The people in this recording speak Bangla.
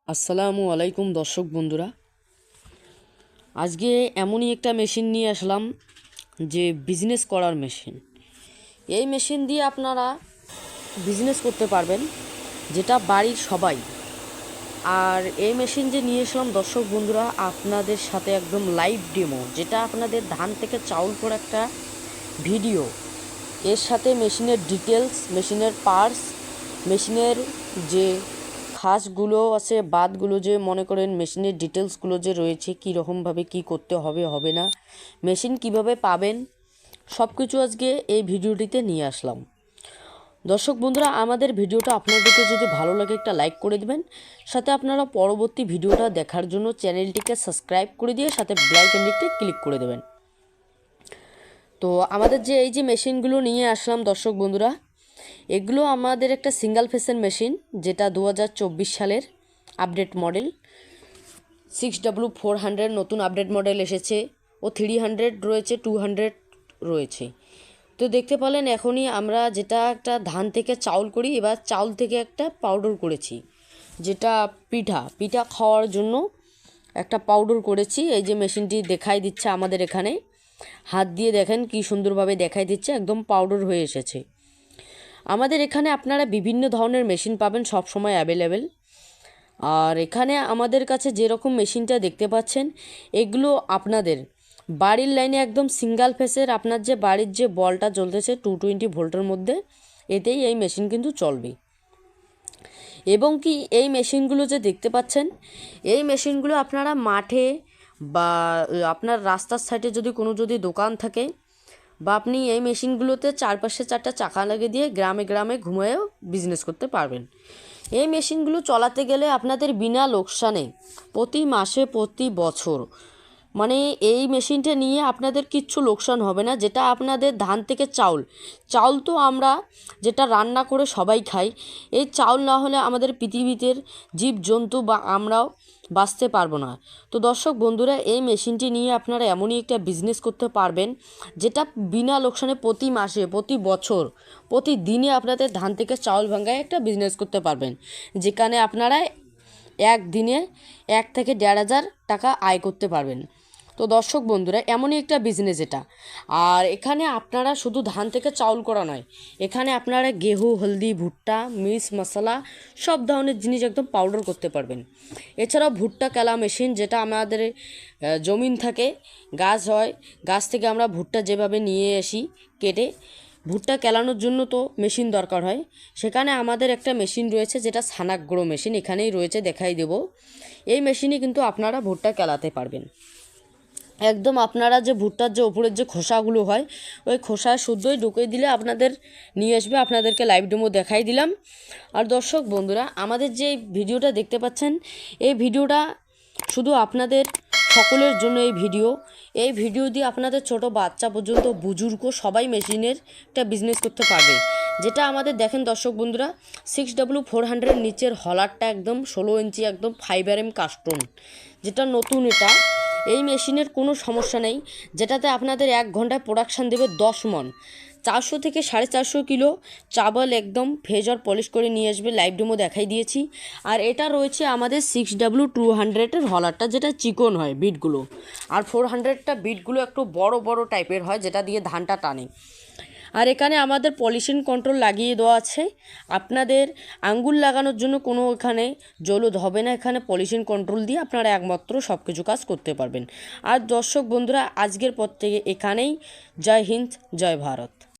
আসসালামু আলাইকুম দর্শক বন্ধুরা, আজকে এমনই একটা মেশিন নিয়ে আসলাম যে বিজনেস করার মেশিন। এই মেশিন দিয়ে আপনারা বিজনেস করতে পারবেন, যেটা বাড়ির সবাই। আর এই মেশিন যে নিয়ে আসলাম দর্শক বন্ধুরা, আপনাদের সাথে একদম লাইভ ডেমো, যেটা আপনাদের ধান থেকে চাউল করা একটা ভিডিও। এর সাথে মেশিনের ডিটেলস, মেশিনের পার্টস, মেশিনের যে খাসগুলো আছে, বাদগুলো, যে মনে করেন মেশিনের ডিটেলসগুলো যে রয়েছে, কীরকমভাবে কী করতে হবে হবে না, মেশিন কিভাবে পাবেন, সব কিছু আজকে এই ভিডিওটিতে নিয়ে আসলাম। দর্শক বন্ধুরা, আমাদের ভিডিওটা আপনাদেরকে যদি ভালো লাগে একটা লাইক করে দেবেন, সাথে আপনারা পরবর্তী ভিডিওটা দেখার জন্য চ্যানেলটিকে সাবস্ক্রাইব করে দিয়ে সাথে বেল আইকনটিতে ক্লিক করে দেবেন। তো আমাদের যে এই যে মেশিনগুলো নিয়ে আসলাম দর্শক বন্ধুরা, এগুলো আমাদের একটা সিঙ্গেল ফেসের মেশিন, যেটা 2024 সালের আপডেট মডেল। 6W400 নতুন আপডেট মডেল এসেছে, ও 300 রয়েছে, 200 রয়েছে। তো দেখতে পেলেন এখনই আমরা যেটা একটা ধান থেকে চাউল করি, এবার চাউল থেকে একটা পাউডার করেছি, যেটা পিঠা খাওয়ার জন্য একটা পাউডার করেছি। এই যে মেশিনটি দেখাই দিচ্ছে আমাদের এখানে, হাত দিয়ে দেখেন কি সুন্দরভাবে দেখাই দিচ্ছে, একদম পাউডার হয়ে এসেছে। আমাদের এখানে আপনারা বিভিন্ন ধরনের মেশিন পাবেন, সব সময় অ্যাভেলেবেল। আর এখানে আমাদের কাছে যেরকম মেশিনটা দেখতে পাচ্ছেন, এগুলো আপনাদের বাড়ির লাইনে একদম সিঙ্গেল ফেসের, আপনার যে বাড়ির যে বলটা জ্বলতেছে 220 ভোল্টের মধ্যে, এতেই এই মেশিন কিন্তু চলবে। এবং কি এই মেশিনগুলো যে দেখতে পাচ্ছেন, এই মেশিনগুলো আপনারা মাঠে বা আপনার রাস্তার সাইডে যদি দোকান থাকে, বা আপনি এই মেশিনগুলোতে চারপাশে 4টা চাকা লাগিয়ে দিয়ে গ্রামে গ্রামে ঘুমিয়েও বিজনেস করতে পারবেন। এই মেশিনগুলো চালাতে গেলে আপনাদের বিনা লোকসানে প্রতি মাসে প্রতি বছর, মানে এই মেশিনটা নিয়ে আপনাদের কিচ্ছু লোকসান হবে না। যেটা আপনাদের ধান থেকে চাউল তো আমরা যেটা রান্না করে সবাই খাই, এই চাউল না হলে আমাদের পৃথিবীতে জীবজন্তু বা আমরাও বাঁচতে পারবো না। তো দর্শক বন্ধুরা, এই মেশিনটি নিয়ে আপনারা এমনই একটা বিজনেস করতে পারবেন, যেটা বিনা লোকসানে প্রতি মাসে প্রতি বছর প্রতিদিনে আপনাদের ধান থেকে চাউল ভাঙায় একটা বিজনেস করতে পারবেন, যেখানে আপনারা একদিনে 1 থেকে 1,500 টাকা আয় করতে পারবেন। তো দর্শক বন্ধুরা, এমনই একটা বিজনেস এটা। আর এখানে আপনারা শুধু ধান থেকে চাউল করা নয়, এখানে আপনারা গেহু, হলদি, ভুট্টা, মিক্স মশলা সব ধরনের জিনিস একদম পাউডার করতে পারবেন। এছাড়াও ভুট্টা কেলা মেশিন, যেটা আমাদের জমিন থাকে, গাছ হয়, গাছ থেকে আমরা ভুট্টা যেভাবে নিয়ে আসি কেটে, ভুট্টা কেলানোর জন্য তো মেশিন দরকার হয়। সেখানে আমাদের একটা মেশিন রয়েছে, যেটা ছানাক মেশিন, এখানেই রয়েছে, দেখাই দেব। এই মেশিনে কিন্তু আপনারা ভুট্টা কেলাতে পারবেন। একদম আপনারা যে ভুট্টার যে ওপরের যে খোসাগুলো হয়, ওই খোসায় শুদ্ধই ঢুকিয়ে দিলে আপনাদের নিয়ে আসবে। আপনাদেরকে লাইভ ডেমো দেখাই দিলাম। আর দর্শক বন্ধুরা, আমাদের যে ভিডিওটা দেখতে পাচ্ছেন, এই ভিডিওটা শুধু আপনাদের সকলের জন্য। এই ভিডিও দিয়ে আপনাদের ছোট বাচ্চা পর্যন্ত বুজুর্গ সবাই মেশিনের একটা বিজনেস করতে পারবে। যেটা আমাদের দেখেন দর্শক বন্ধুরা, 6W400 নিচের হলারটা একদম 16 ইঞ্চি, একদম 5RM কাস্টম, যেটা নতুন। এই মেশিনের কোনো সমস্যা নেই, যেটাতে আপনাদের 1 ঘন্টায় প্রোডাকশান দেবে 10 মণ, 400 থেকে 450 কিলো চাবল একদম ফেজার পলিশ করে নিয়ে আসবে। লাইভ ডেমো দেখাই দিয়েছি। আর এটা রয়েছে আমাদের 6W200-এর হলারটা, যেটা চিকন হয় বিটগুলো, আর 400টা বিটগুলো একটু বড় বড় টাইপের হয়, যেটা দিয়ে ধানটা টানে। আর এখানে আমাদের পলিউশন কন্ট্রোল লাগিয়ে দেওয়া আছে। আপনাদের আঙ্গুল লাগানোর জন্য কোনো এখানে জলুদ হবে না, এখানে পলিউশন কন্ট্রোল দিয়ে আপনারা একমাত্র সব কিছু কাজ করতে পারবেন। আর দর্শক বন্ধুরা, আজকের পর থেকে এখানেই। জয় হিন্দ, জয় ভারত।